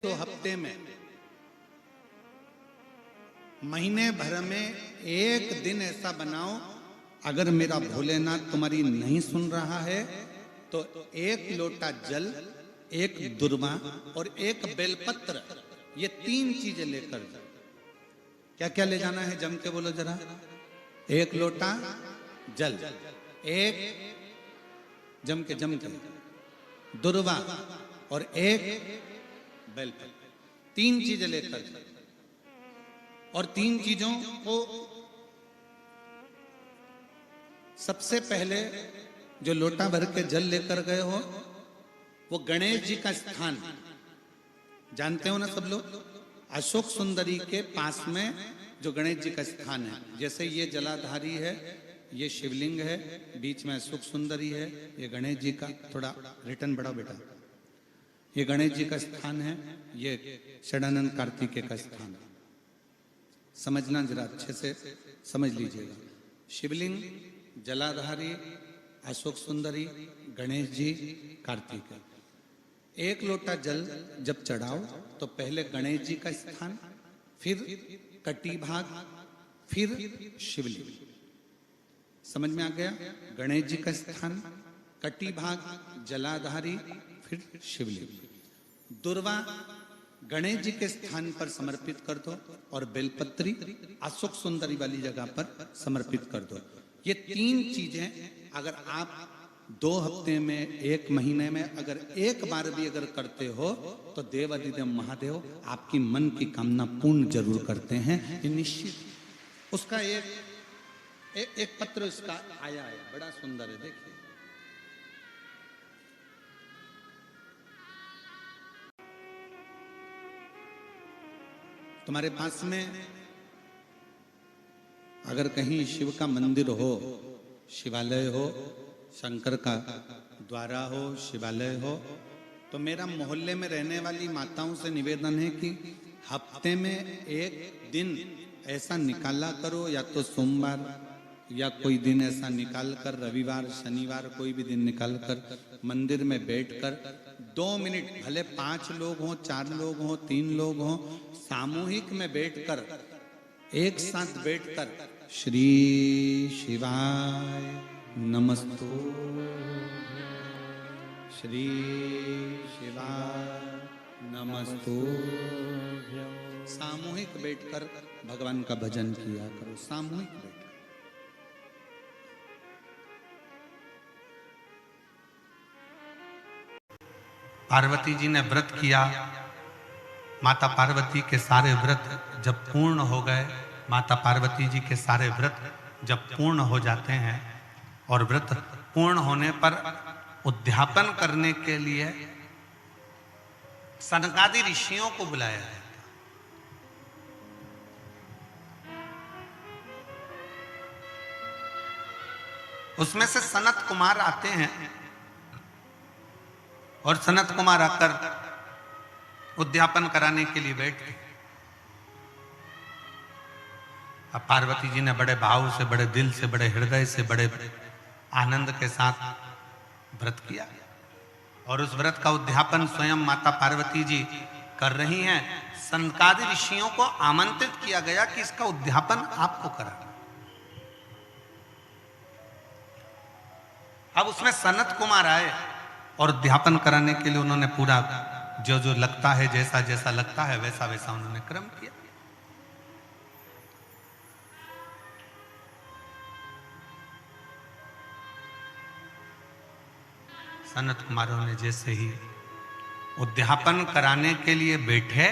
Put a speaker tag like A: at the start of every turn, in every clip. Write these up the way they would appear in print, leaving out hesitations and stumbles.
A: तो हफ्ते में, महीने भर में एक दिन ऐसा बनाओ, अगर मेरा भोलेनाथ तुम्हारी नहीं सुन रहा है तो एक लोटा जल, एक दुर्वा और एक बेलपत्र, ये तीन चीजें लेकर जाओ। क्या क्या ले जाना है, जम के बोलो जरा। एक लोटा जल, एक जम के दुर्वा और एक बेलपत्र, तीन चीजें लेकर जाओ। और तीन चीजों को सबसे पहले जो लोटा भर के जल लेकर गए हो वो गणेश जी का स्थान जानते हो ना सब लोग, अशोक सुंदरी के पास में जो गणेश जी का स्थान है। जैसे ये जलाधारी है, ये शिवलिंग है, बीच में अशोक सुंदरी है, ये गणेश जी का, थोड़ा रिटर्न बढ़ाओ बेटा, ये गणेश जी का स्थान है, ये षडानंद कार्तिकेय का स्थान है। समझना जरा अच्छे से समझ लीजिएगा। शिवलिंग, जलाधारी, अशोक सुंदरी, गणेश जी, कार्तिकेय। एक लोटा जल जब चढ़ाओ तो पहले गणेश जी का स्थान, फिर कटी भाग, फिर शिवलिंग। समझ में आ गया? गणेश जी का स्थान, कटी भाग, जलाधारी, फिर शिवलिंग। दुर्वा गणेश जी के स्थान पर समर्पित कर दो और बेलपत्री अशोक सुंदरी वाली जगह पर समर्पित कर दो। ये तीन चीजें अगर आप 2 हफ्ते में, 1 महीने में अगर एक बार भी अगर करते हो तो देवाधिदेव महादेव आपकी मन की कामना पूर्ण जरूर करते हैं, ये निश्चित। उसका एक पत्र इसका आया है, बड़ा सुंदर है, देखिए। तुम्हारे पास में अगर कहीं शिव का मंदिर हो, शिवालय हो, शंकर का द्वारा हो, शिवालय हो, तो मेरा मोहल्ले में रहने वाली माताओं से निवेदन है कि हफ्ते में एक दिन ऐसा निकाला करो, या तो सोमवार या कोई दिन ऐसा निकाल कर, रविवार, शनिवार, कोई भी दिन निकाल कर मंदिर में बैठकर 2 मिनट, भले 5 लोग हों, 4 लोग हों, 3 लोग हों, सामूहिक में बैठकर, एक साथ बैठकर श्री शिवाय नमस्तु, श्री शिवाय नमस्तु, सामूहिक बैठकर भगवान का भजन किया करो, सामूहिक बैठकर। पार्वती जी ने व्रत किया, माता पार्वती के सारे व्रत जब पूर्ण हो गए, माता पार्वती जी के सारे व्रत जब पूर्ण हो जाते हैं और व्रत पूर्ण होने पर उद्यापन करने के लिए सनकादि ऋषियों को बुलाया है। उसमें से सनत कुमार आते हैं और सनत कुमार आकर उद्यापन कराने के लिए बैठे। अब पार्वती जी ने बड़े भाव से, बड़े दिल से, बड़े हृदय से, बड़े आनंद के साथ व्रत किया और उस व्रत का उद्यापन स्वयं माता पार्वती जी कर रही हैं। सनकादि ऋषियों को आमंत्रित किया गया कि इसका उद्यापन आपको करा। अब उसमें सनत कुमार आए और उद्यापन कराने के लिए उन्होंने पूरा जो जो लगता है, जैसा जैसा लगता है वैसा वैसा उन्होंने क्रम किया। सनत कुमारों ने जैसे ही उद्यापन कराने के लिए बैठे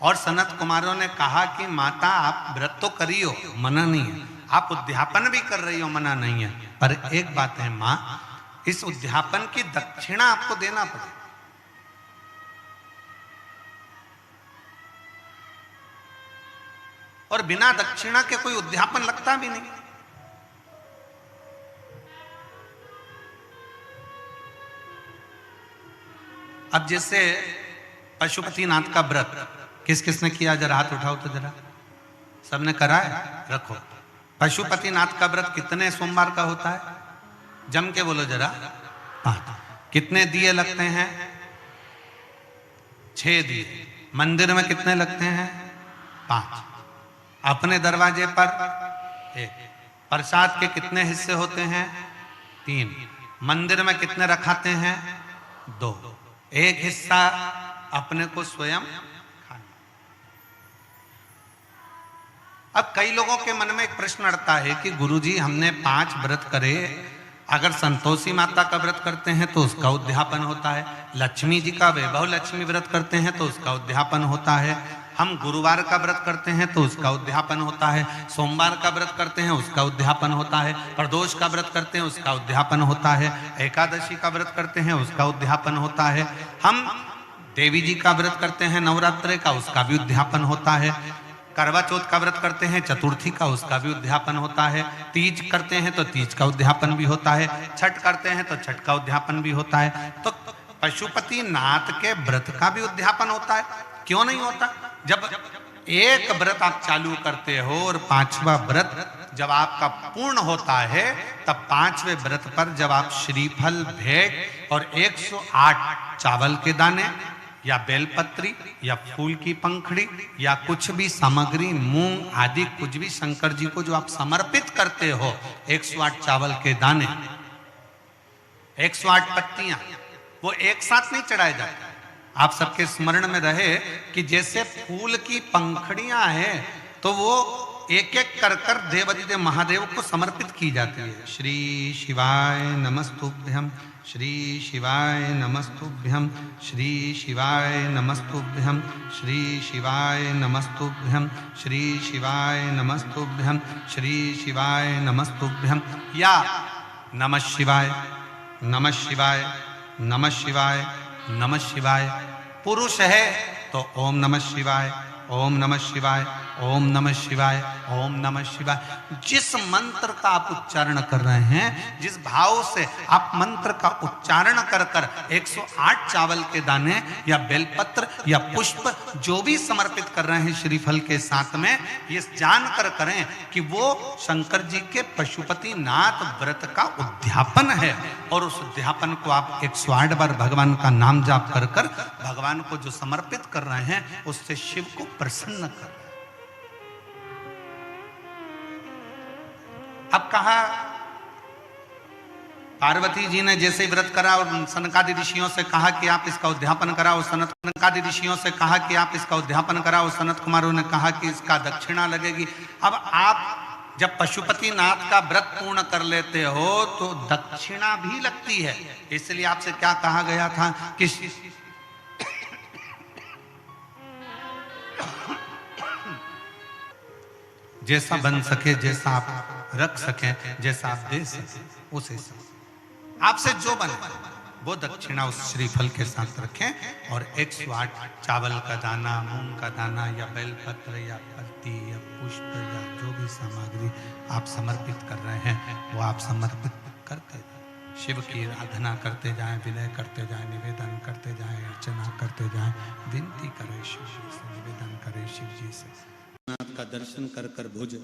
A: और सनत कुमारों ने कहा कि माता आप व्रत तो करियो, मना नहीं है, आप उद्यापन भी कर रही हो, मना नहीं है, पर एक बात है मां, इस उद्यापन की दक्षिणा आपको देना पड़ेगा। और बिना दक्षिणा के कोई उद्यापन लगता भी नहीं। अब जैसे पशुपतिनाथ का व्रत किस किसने किया, जरा हाथ उठाओ तो जरा। सबने करा है? रखो। पशुपतिनाथ का व्रत कितने सोमवार का होता है? जम के बोलो जरा। 5। कितने दिए लगते हैं?
B: 6 दिए। मंदिर में कितने लगते हैं? 5। अपने दरवाजे पर 1। प्रसाद के कितने हिस्से होते हैं? 3। मंदिर में कितने रखाते हैं? 2। एक हिस्सा अपने को स्वयं खाना। अब कई लोगों के मन में एक प्रश्न अड़ता है कि गुरुजी हमने 5 व्रत करे, अगर संतोषी माता का व्रत करते हैं तो उसका उद्यापन होता है, लक्ष्मी जी का वैभव लक्ष्मी व्रत करते हैं तो उसका उद्यापन होता है, हम गुरुवार का व्रत करते हैं तो उसका उद्यापन होता है, सोमवार का व्रत करते हैं उसका उद्यापन होता है, प्रदोष का व्रत करते हैं उसका उद्यापन होता है, एकादशी का व्रत करते हैं उसका उद्यापन होता है, हम देवी जी का व्रत करते हैं नवरात्रि का, उसका भी उद्यापन होता है, करवा चौथ का व्रत करते हैं चतुर्थी का, उसका भी उद्यापन होता है, तीज करते हैं तो तीज का उद्यापन भी होता है, छठ करते हैं तो छठ का उद्यापन भी होता है। तो पशुपति नाथ के व्रत का भी उद्यापन होता है, क्यों नहीं होता? जब एक व्रत आप चालू करते हो और 5वां व्रत जब आपका पूर्ण होता है, तब 5वें व्रत पर जब आप श्रीफल, भेंट और 108 चावल के दाने या बेलपत्री या फूल की पंखड़ी या कुछ भी सामग्री, मूंग आदि कुछ भी शंकर जी को जो आप समर्पित करते हो, 108 चावल के दाने, 108 पत्तियां, वो एक साथ नहीं चढ़ाए जाते। आप सबके स्मरण में रहे कि जैसे फूल की पंखड़ियां हैं तो वो एक एक कर कर देवाधिदेव महादेव को समर्पित की जाती है। श्री शिवाय नमस्तुभ्यम, श्री शिवाय नमस्तुभ्यम, श्री शिवाय नमस्तुभ्यम, श्री शिवाय नमस्तुभ्यम, श्री शिवाय नमस्तुभ्यम, श्री शिवाय नमस्तुभ्यम, या नमः शिवाय, नमः शिवाय, नमः शिवाय, नमः शिवाय। पुरुष है तो ओम नमः शिवाय, ओम नमः शिवाय, ओम नमः शिवाय, ओम नमः शिवाय। जिस मंत्र का आप उच्चारण कर रहे हैं, जिस भाव से आप मंत्र का उच्चारण कर कर 108 चावल के दाने या बेलपत्र या पुष्प जो भी समर्पित कर रहे हैं श्रीफल के साथ में, ये जानकर करें कि वो शंकर जी के पशुपति नाथ व्रत का उद्यापन है। और उस उद्यापन को आप 108 बार भगवान का नाम जाप कर कर भगवान को जो समर्पित कर रहे हैं, उससे शिव को प्रसन्न कर रहे हैं। अब कहा पार्वती जी ने जैसे व्रत करा और सनकादि ऋषियों से कहा कि आप इसका उद्यापन कराओ, सनकादि ऋषियों से कहा कि आप इसका उद्यापन कराओ, सनत कुमारों ने कहा कि इसका दक्षिणा लगेगी। अब आप जब पशुपति नाथ का व्रत पूर्ण कर लेते हो तो दक्षिणा भी लगती है। इसलिए आपसे क्या कहा गया था कि जैसा बन सके, जैसा आप रख सके, जैसा आप दे सके, उस हिसाब आपसे जो बने वो दक्षिणा उस श्रीफल के साथ रखें। और 108 चावल का दाना, मूंग का दाना या बेलपत्र या पत्ती या पुष्प या जो भी सामग्री आप समर्पित कर रहे हैं, वो आप समर्पित करते जाएं, शिव की आराधना करते जाएं, विनय करते जाएं, निवेदन करते जाएं, अर्चना करते जाएं, विनती करें शिव जी से, निवेदन करें शिव जी से।
A: नाथ का दर्शन कर कर भुज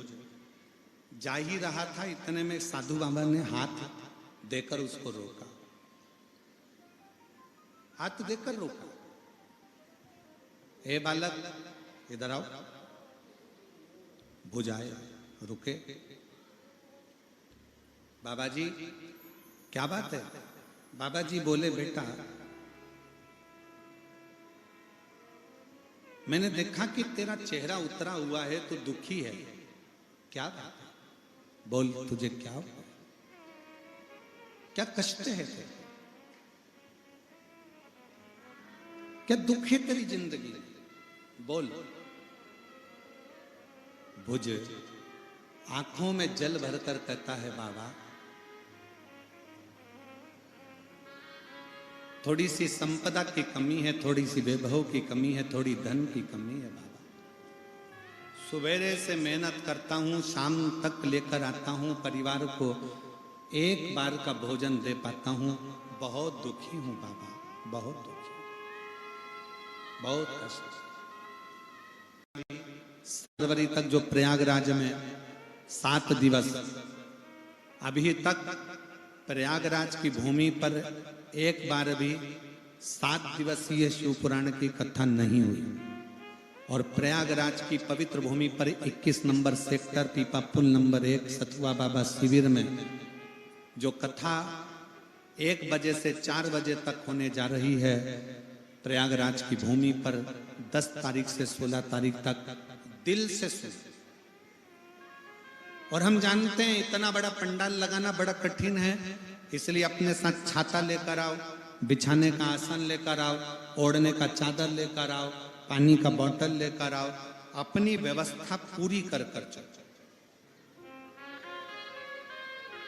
A: जा ही रहा था, इतने में साधु बाबा ने हाथ देकर उसको रोका, हाथ देकर रोका, हे बालक इधर आओ। भुज आए, रुके। बाबा जी क्या बात है? बाबा जी बोले, बेटा मैंने देखा कि तेरा चेहरा उतरा हुआ है, तो दुखी है, क्या बात है? बोल, तुझे क्या हुआ? क्या कष्ट है तेरे? क्या दुख है तेरी जिंदगी? बोल। भुज आंखों में जल भरकर कहता है, बाबा थोड़ी सी संपदा की कमी है, थोड़ी सी वैभव की कमी है, थोड़ी धन की कमी है बाबा। सुबेरे से मेहनत करता हूं, शाम तक लेकर आता हूं, परिवार को एक बार का भोजन दे पाता हूं। बहुत दुखी हूं बाबा, बहुत दुखी, बहुत कष्ट। फरवरी तक जो प्रयागराज में 7 दिवस, अभी तक प्रयागराज की भूमि पर एक बार भी 7 दिवसीय शिव पुराण की कथा नहीं हुई। और प्रयागराज की पवित्र भूमि पर 21 नंबर सेक्टर पीपा पुल नंबर 1 सतुआ बाबा शिविर में जो कथा 1 बजे से 4 बजे तक होने जा रही है, प्रयागराज की भूमि पर 10 तारीख से 16 तारीख तक दिल से सुन। और हम जानते हैं इतना बड़ा पंडाल लगाना बड़ा कठिन है, इसलिए अपने साथ छाता लेकर आओ, बिछाने का आसन लेकर आओ, ओढ़ने का चादर लेकर आओ, पानी का बोतल लेकर आओ, अपनी व्यवस्था पूरी कर कर चलो।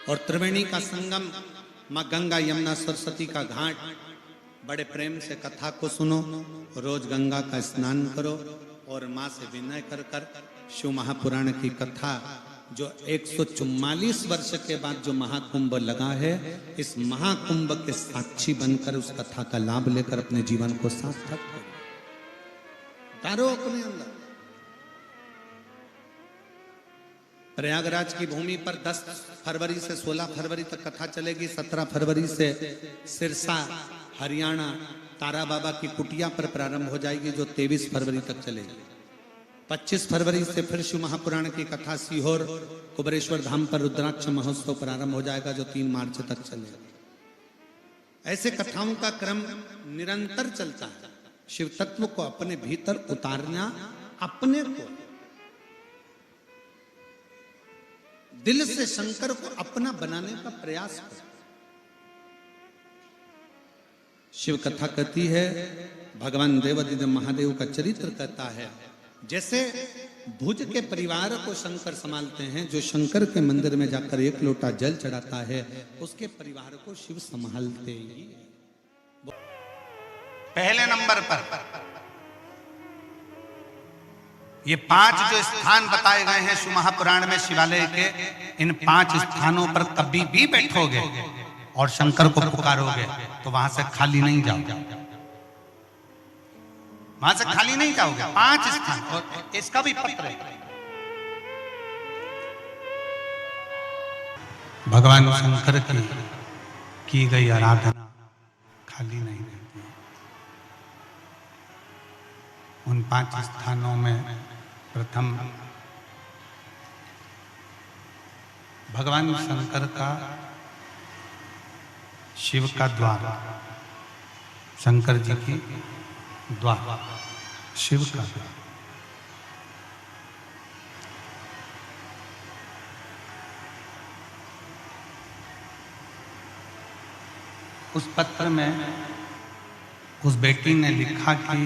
A: और त्रिवेणी का संगम, माँ गंगा यमुना सरस्वती का घाट, बड़े प्रेम से कथा को सुनो, रोज गंगा का स्नान करो और माँ से विनय कर कर शिव महापुराण की कथा जो 144 वर्ष के बाद जो महाकुंभ लगा है, इस महाकुंभ के साक्षी बनकर उस कथा का लाभ लेकर अपने जीवन को सार्थक करो अपने अंदर। प्रयागराज की भूमि पर 10 फरवरी से 16 फरवरी तक कथा चलेगी। 17 फरवरी से सिरसा हरियाणा तारा बाबा की कुटिया पर प्रारंभ हो जाएगी जो 23 फरवरी तक चलेगी। 25 फरवरी से फिर शिव महापुराण की कथा सीहोर कुबरेश्वर धाम पर रुद्राक्ष महोत्सव प्रारंभ हो जाएगा जो 3 मार्च तक चलेगा। ऐसे कथाओं का क्रम निरंतर चलता है। शिव तत्व को अपने भीतर उतारना, अपने को दिल से शंकर को अपना बनाने का प्रयास करो। शिव कथा कहती है, भगवान देवादिदेव महादेव का चरित्र कहता है, जैसे भुज के परिवार को शंकर संभालते हैं, जो शंकर के मंदिर में जाकर 1 लोटा जल चढ़ाता है उसके परिवार को शिव संभालते ही।
B: पहले नंबर पर ये 5 जो स्थान बताए गए हैं शिव महापुराण में शिवालय के, इन 5 स्थानों पर कभी भी बैठोगे और शंकर को पुकारोगे तो वहां से खाली नहीं जाओगे, वहां से खाली नहीं जाओगे। 5 स्थान, और इसका भी पत्र है। भगवान शंकर की गई आराधना खाली नहीं रहती। उन 5 स्थानों में प्रथम भगवान शंकर का शिव का द्वार, शंकर जी की द्वार, शिव का द्वार। उस पत्र में उस बेटी ने लिखा कि